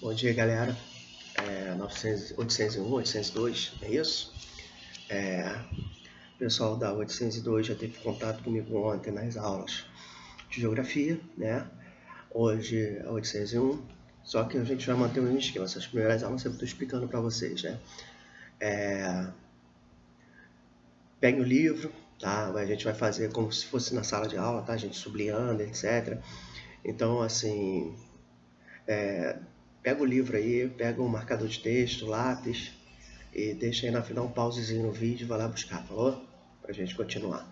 Bom dia, galera. 801, 802, é isso? O pessoal da 802 já teve contato comigo ontem nas aulas de geografia, né? Hoje é 801, só que a gente vai manter o mesmo esquema. Essas primeiras aulas eu estou explicando para vocês, né? Pegue o livro, tá? A gente vai fazer como se fosse na sala de aula, tá? A gente sublinhando, etc. Então, assim, pega o livro aí, pega um marcador de texto, lápis e deixa aí na final um pausezinho no vídeo e vai lá buscar, falou? Pra gente continuar.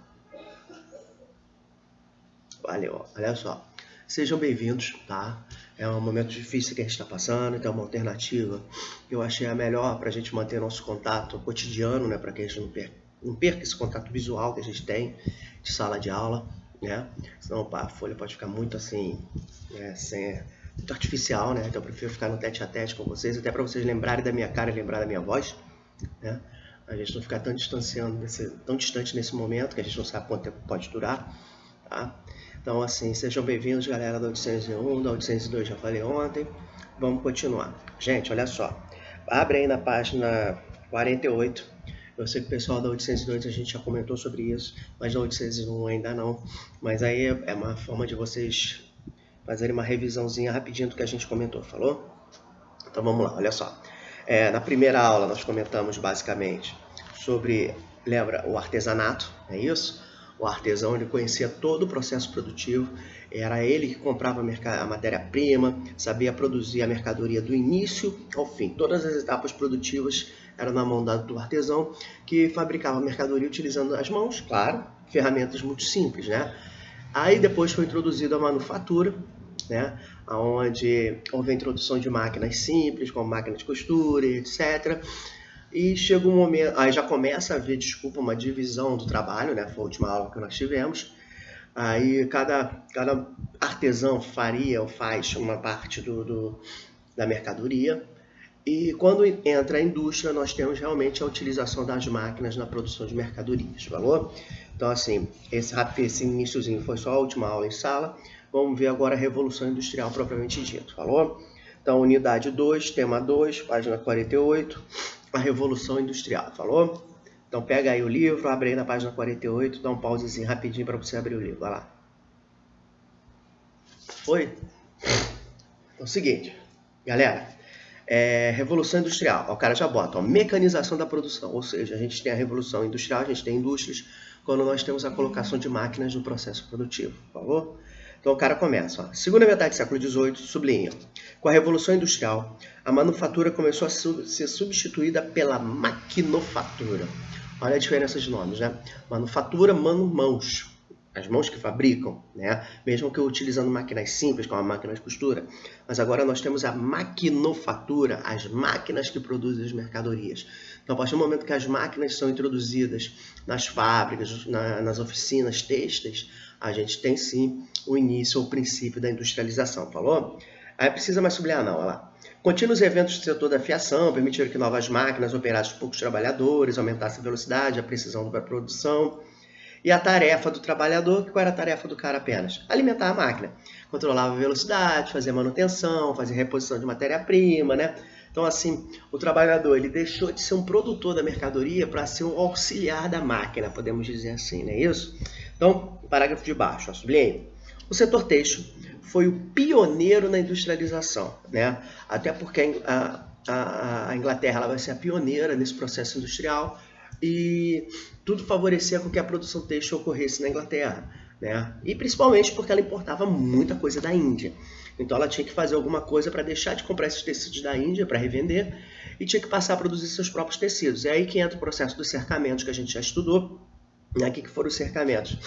Valeu, olha só. Sejam bem-vindos, tá? É um momento difícil que a gente está passando, então é uma alternativa que eu achei a melhor para a gente manter nosso contato cotidiano, né? Para que a gente não perca esse contato visual que a gente tem de sala de aula, né? Senão a folha pode ficar muito assim, né? Muito artificial, né? Então eu prefiro ficar no tete a tete com vocês, até para vocês lembrarem da minha cara e lembrar da minha voz, né? A gente não ficar tão distante nesse momento, que a gente não sabe quanto tempo pode durar, tá? Então, assim, sejam bem-vindos, galera da 801, da 802, já falei ontem. Vamos continuar. Gente, olha só. Abre aí na página 48. Eu sei que o pessoal da 802 a gente já comentou sobre isso, mas da 801 ainda não. Mas aí é uma forma de vocês fazerem uma revisãozinha rapidinho do que a gente comentou, falou? Então, vamos lá, olha só. Na primeira aula nós comentamos basicamente sobre, lembra, o artesanato, é isso? O artesão, ele conhecia todo o processo produtivo, era ele que comprava a matéria-prima, sabia produzir a mercadoria do início ao fim. Todas as etapas produtivas eram na mão do artesão, que fabricava a mercadoria utilizando as mãos, claro, ferramentas muito simples, né? Aí depois foi introduzida a manufatura, né? Onde houve a introdução de máquinas simples, como máquina de costura, etc., e chega um momento, aí já começa a haver, uma divisão do trabalho, né? Foi a última aula que nós tivemos. Aí cada artesão faria ou faz uma parte da mercadoria. E quando entra a indústria, nós temos realmente a utilização das máquinas na produção de mercadorias, falou? Então, assim, esse iniciozinho foi só a última aula em sala. Vamos ver agora a Revolução Industrial propriamente dito, falou? Então, unidade 2, tema 2, página 48. A Revolução Industrial, falou? Então pega aí o livro, abre aí na página 48, dá um pausezinho rapidinho para você abrir o livro, vai lá. Foi? Então é o seguinte, galera, Revolução Industrial, o cara já bota, mecanização da produção, ou seja, a gente tem a Revolução Industrial, a gente tem indústrias, quando nós temos a colocação de máquinas no processo produtivo, falou? Então o cara começa, segunda metade do século XVIII, sublinha. Com a Revolução Industrial, a manufatura começou a ser substituída pela maquinofatura. Olha a diferença de nomes, né? Manufatura, mãos. As mãos que fabricam, né? Mesmo que utilizando máquinas simples, como a máquina de costura. Mas agora nós temos a maquinofatura, as máquinas que produzem as mercadorias. Então, a partir do momento que as máquinas são introduzidas nas fábricas, nas oficinas têxteis, a gente tem sim o início ou o princípio da industrialização, falou? Aí precisa mais sublinhar, não, olha lá. Contínuos eventos do setor da fiação permitiram que novas máquinas operassem por poucos trabalhadores, aumentassem a velocidade, a precisão da produção. E a tarefa do trabalhador, qual era a tarefa do cara apenas? Alimentar a máquina. Controlava a velocidade, fazia manutenção, fazia reposição de matéria-prima, né? Então, assim, o trabalhador, ele deixou de ser um produtor da mercadoria para ser um auxiliar da máquina, podemos dizer assim, não é isso? Então, parágrafo de baixo, sublinhei. O setor têxtil foi o pioneiro na industrialização, né? Até porque a Inglaterra ela vai ser a pioneira nesse processo industrial e tudo favorecia com que a produção têxtil ocorresse na Inglaterra, né? E principalmente porque ela importava muita coisa da Índia. Então ela tinha que fazer alguma coisa para deixar de comprar esses tecidos da Índia para revender e tinha que passar a produzir seus próprios tecidos. É aí que entra o processo dos cercamentos que a gente já estudou. O que foram os cercamentos?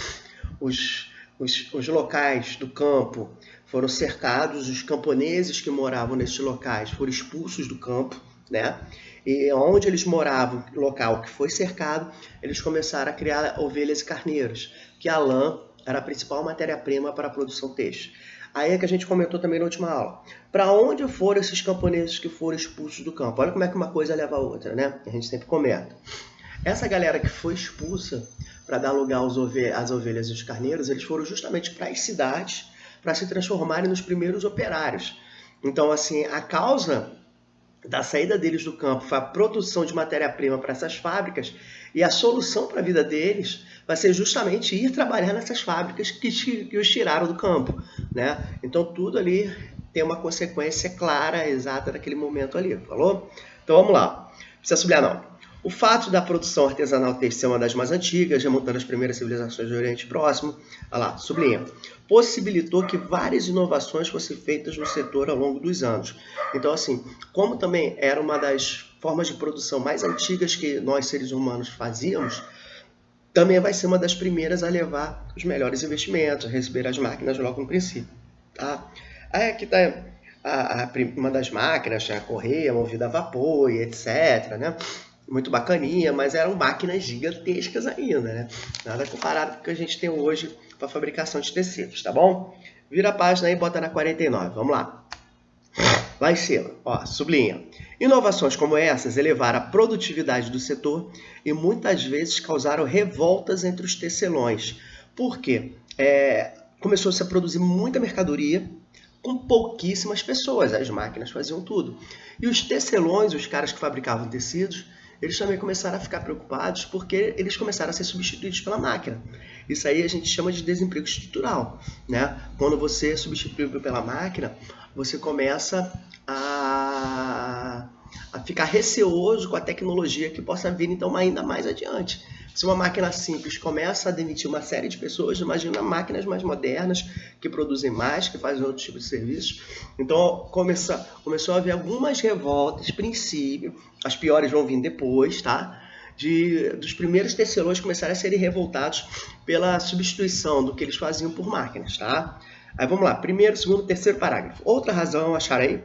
Os locais do campo foram cercados, os camponeses que moravam nesses locais foram expulsos do campo, né? E onde eles moravam, local que foi cercado, eles começaram a criar ovelhas e carneiros, que a lã era a principal matéria-prima para a produção têxtil. Aí é que a gente comentou também na última aula. Para onde foram esses camponeses que foram expulsos do campo? Olha como é que uma coisa leva a outra, né? A gente sempre comenta. Essa galera que foi expulsa para dar lugar às ovelhas e os carneiros, eles foram justamente para as cidades para se transformarem nos primeiros operários. Então, assim, a causa da saída deles do campo foi a produção de matéria-prima para essas fábricas, e a solução para a vida deles vai ser justamente ir trabalhar nessas fábricas que os tiraram do campo, né? Então tudo ali tem uma consequência clara, exata daquele momento ali, falou? Então vamos lá, não precisa sublinhar não. O fato da produção artesanal ter sido uma das mais antigas, remontando às primeiras civilizações do Oriente Próximo, olha lá, sublinha, possibilitou que várias inovações fossem feitas no setor ao longo dos anos. Então, assim, como também era uma das formas de produção mais antigas que nós, seres humanos, fazíamos, também vai ser uma das primeiras a levar os melhores investimentos, a receber as máquinas logo no princípio. Tá? Aí aqui está uma das máquinas, a correia movida a vapor e etc. Né? Muito bacaninha, mas eram máquinas gigantescas ainda, né? Nada comparado com o que a gente tem hoje para a fabricação de tecidos, tá bom? Vira a página aí e bota na 49, vamos lá. Lá em cima, ó, sublinha. Inovações como essas elevaram a produtividade do setor e muitas vezes causaram revoltas entre os tecelões. Por quê? Começou-se a produzir muita mercadoria com pouquíssimas pessoas, as máquinas faziam tudo. E os tecelões, os caras que fabricavam tecidos, eles também começaram a ficar preocupados porque eles começaram a ser substituídos pela máquina. Isso aí a gente chama de desemprego estrutural, né? Quando você é substituído pela máquina, você começa a ficar receoso com a tecnologia que possa vir então ainda mais adiante. Se uma máquina simples começa a demitir uma série de pessoas, imagina máquinas mais modernas, que produzem mais, que fazem outros tipos de serviços. Então começou a haver algumas revoltas, princípio, as piores vão vir depois, tá? Dos primeiros tecelões começarem a serem revoltados pela substituição do que eles faziam por máquinas, tá? Aí vamos lá, primeiro, segundo, terceiro parágrafo. Outra razão, acharam aí?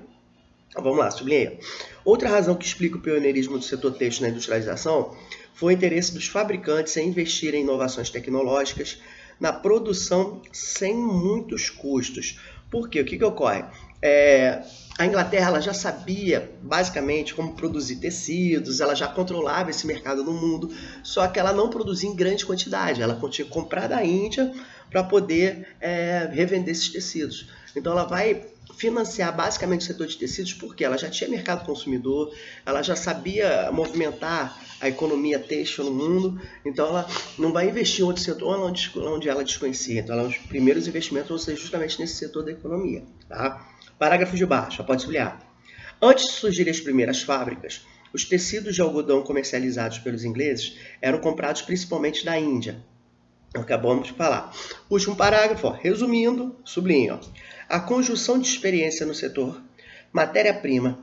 Vamos lá, sublinhei. Outra razão que explica o pioneirismo do setor têxtil na industrialização foi o interesse dos fabricantes em investir em inovações tecnológicas na produção sem muitos custos. Por quê? O que ocorre? A Inglaterra ela já sabia basicamente como produzir tecidos, ela já controlava esse mercado no mundo, só que ela não produzia em grande quantidade, ela tinha que comprar da Índia para poder revender esses tecidos. Então ela vai financiar basicamente o setor de tecidos porque ela já tinha mercado consumidor, ela já sabia movimentar a economia têxtil no mundo, então ela não vai investir em outro setor onde ela desconhecia. Então, os primeiros investimentos vão ser justamente nesse setor da economia. Tá? Parágrafo de baixo, pode sublinhar. Antes de surgirem as primeiras fábricas, os tecidos de algodão comercializados pelos ingleses eram comprados principalmente da Índia. Acabamos de falar. Último parágrafo, resumindo, sublinho. A conjunção de experiência no setor, matéria-prima,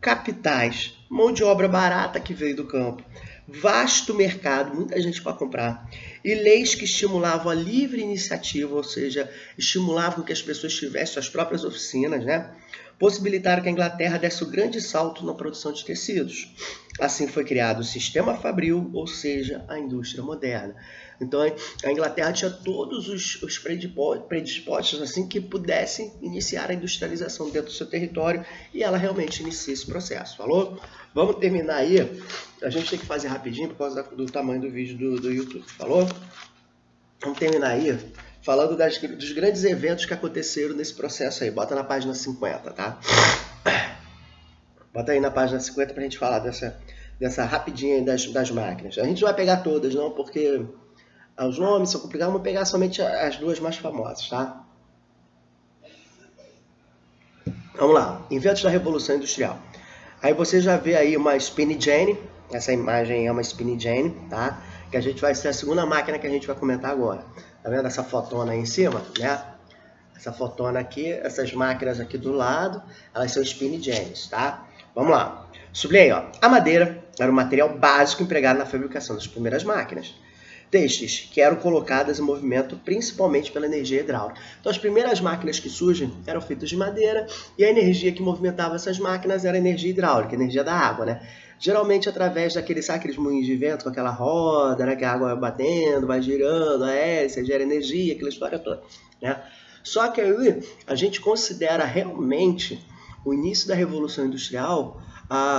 capitais, mão de obra barata que veio do campo, vasto mercado, muita gente para comprar, e leis que estimulavam a livre iniciativa, ou seja, estimulavam que as pessoas tivessem suas próprias oficinas, né? Possibilitaram que a Inglaterra desse o grande salto na produção de tecidos. Assim foi criado o sistema fabril, ou seja, a indústria moderna. Então a Inglaterra tinha todos os predispostos assim, que pudessem iniciar a industrialização dentro do seu território, e ela realmente inicia esse processo, falou? Vamos terminar aí, a gente tem que fazer rapidinho por causa do tamanho do vídeo do YouTube, falou? Vamos terminar aí falando dos grandes eventos que aconteceram nesse processo aí. Bota na página 50, tá? Bota aí na página 50 pra gente falar dessa rapidinha aí das máquinas. A gente não vai pegar todas, não, porque os nomes são complicados. Vamos pegar somente as duas mais famosas, tá? Vamos lá. Inventos da Revolução Industrial. Aí você já vê aí uma Spinning Jenny. Essa imagem é uma Spinning Jenny, tá? Que a gente vai ser a segunda máquina que a gente vai comentar agora. Tá vendo essa fotona aí em cima, né? Essa fotona aqui, essas máquinas aqui do lado, elas são Spinning Jennies, tá? Vamos lá. Sublinhei, ó. A madeira era o material básico empregado na fabricação das primeiras máquinas têxteis, que eram colocadas em movimento principalmente pela energia hidráulica. Então as primeiras máquinas que surgem eram feitas de madeira, e a energia que movimentava essas máquinas era a energia hidráulica, a energia da água, né? Geralmente através daqueles moinhos de vento com aquela roda, né, que a água vai batendo, vai girando, a hélice gera energia, aquela história toda, né? Só que aí a gente considera realmente o início da Revolução Industrial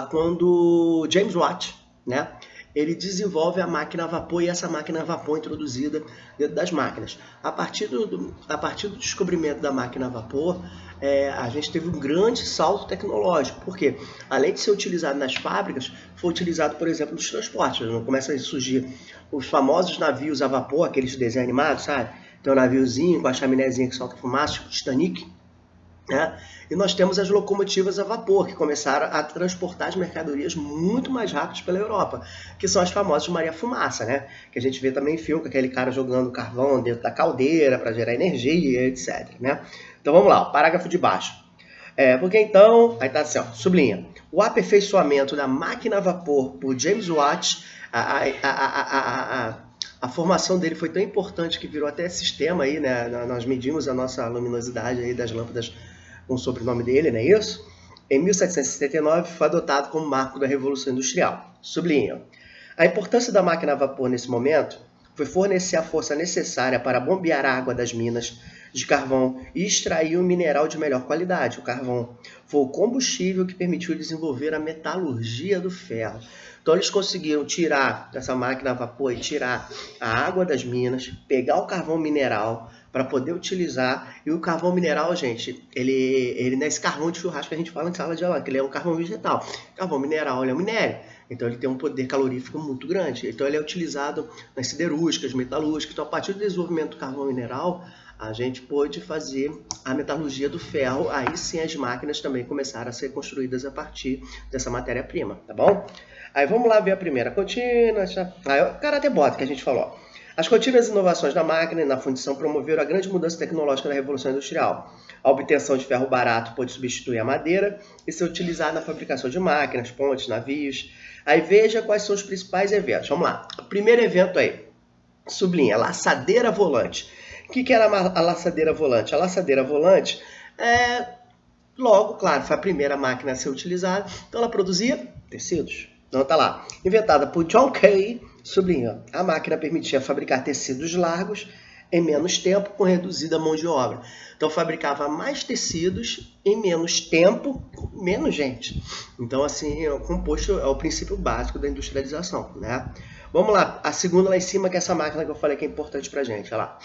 quando James Watt, né, ele desenvolve a máquina a vapor e essa máquina a vapor introduzida dentro das máquinas. A partir do descobrimento da máquina a vapor, a gente teve um grande salto tecnológico, porque além de ser utilizado nas fábricas, foi utilizado, por exemplo, nos transportes. Começam a surgir os famosos navios a vapor, aqueles de desenho animado, sabe? Tem um naviozinho com a chaminézinha que solta fumaça, tipo Titanic, né? E nós temos as locomotivas a vapor, que começaram a transportar as mercadorias muito mais rápidas pela Europa, que são as famosas Maria Fumaça, né? Que a gente vê também em filme, com aquele cara jogando carvão dentro da caldeira para gerar energia, etc. Né? Então vamos lá, o parágrafo de baixo. Porque então, aí tá assim, ó, sublinha. O aperfeiçoamento da máquina a vapor por James Watt, a formação dele foi tão importante que virou até sistema aí, né? Nós medimos a nossa luminosidade aí das lâmpadas com o sobrenome dele, não é isso? Em 1779 foi adotado como marco da Revolução Industrial. Sublinha. A importância da máquina a vapor nesse momento foi fornecer a força necessária para bombear a água das minas de carvão e extrair um mineral de melhor qualidade, o carvão. Foi o combustível que permitiu desenvolver a metalurgia do ferro. Então eles conseguiram tirar dessa máquina a vapor e tirar a água das minas, pegar o carvão mineral para poder utilizar. E o carvão mineral, gente, ele não é esse carvão de churrasco que a gente fala em sala de aula, que ele é um carvão vegetal. Carvão mineral, ele é um minério. Então ele tem um poder calorífico muito grande. Então ele é utilizado nas siderúrgicas, metalúrgicas. Então a partir do desenvolvimento do carvão mineral, a gente pôde fazer a metalurgia do ferro. Aí sim as máquinas também começaram a ser construídas a partir dessa matéria-prima, tá bom? Aí vamos lá ver a primeira contínua. Aí o caráter bota que a gente falou. As contínuas inovações na máquina e na fundição promoveram a grande mudança tecnológica da Revolução Industrial. A obtenção de ferro barato pôde substituir a madeira e ser utilizada na fabricação de máquinas, pontes, navios. Aí veja quais são os principais eventos. Vamos lá. O primeiro evento aí, sublinha, laçadeira volante. O que era a laçadeira volante? A laçadeira volante logo, claro, foi a primeira máquina a ser utilizada. Então ela produzia tecidos. Então tá lá. Inventada por John Kay, sublinha, a máquina permitia fabricar tecidos largos em menos tempo com reduzida mão de obra. Então fabricava mais tecidos em menos tempo, com menos gente. Então assim, o composto é o princípio básico da industrialização, né? Vamos lá, a segunda lá em cima, que é essa máquina que eu falei que é importante pra gente, olha lá.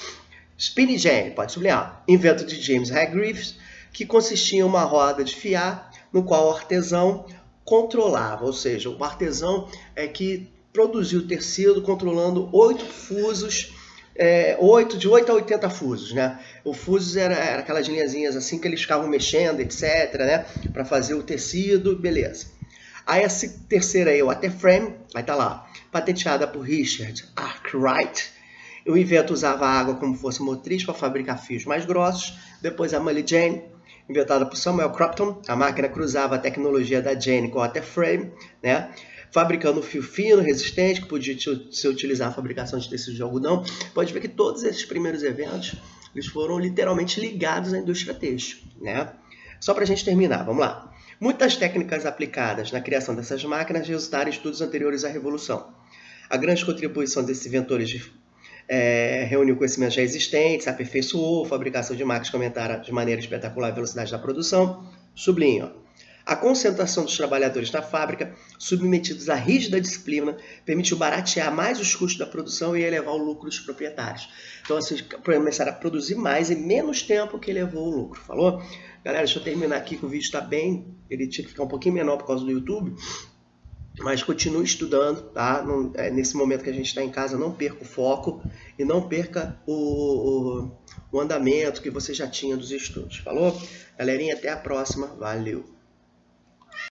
Spinning Jenny, pode sublinhar, invento de James Hargreaves, que consistia em uma roda de fiar, no qual o artesão controlava, ou seja, o artesão que produziu o tecido controlando 8 fusos, de 8 a 80 fusos, né? O fusos era aquelas linhazinhas assim que eles ficavam mexendo, etc, né? Para fazer o tecido, beleza. Aí essa terceira aí, o waterframe, vai estar lá, patenteada por Richard Arkwright. O invento usava a água como força motriz para fabricar fios mais grossos. Depois a Mully Jane, inventada por Samuel Crompton. A máquina cruzava a tecnologia da Jane com o waterframe, né? Fabricando fio fino, resistente, que podia ser utilizado na fabricação de tecidos de algodão. Pode ver que todos esses primeiros eventos eles foram literalmente ligados à indústria têxtil, né? Só para a gente terminar, vamos lá. Muitas técnicas aplicadas na criação dessas máquinas resultaram em estudos anteriores à Revolução. A grande contribuição desses inventores reuniu conhecimentos já existentes, aperfeiçoou a fabricação de máquinas que aumentaram de maneira espetacular a velocidade da produção. Sublinho. A concentração dos trabalhadores na fábrica, submetidos à rígida disciplina, permitiu baratear mais os custos da produção e elevar o lucro dos proprietários. Então, assim, começaram a produzir mais em menos tempo que elevou o lucro. Falou? Galera, deixa eu terminar aqui que o vídeo está bem. Ele tinha que ficar um pouquinho menor por causa do YouTube. Mas continue estudando, tá? Nesse momento que a gente está em casa, não perca o foco e não perca o andamento que você já tinha dos estudos. Falou? Galerinha, até a próxima. Valeu!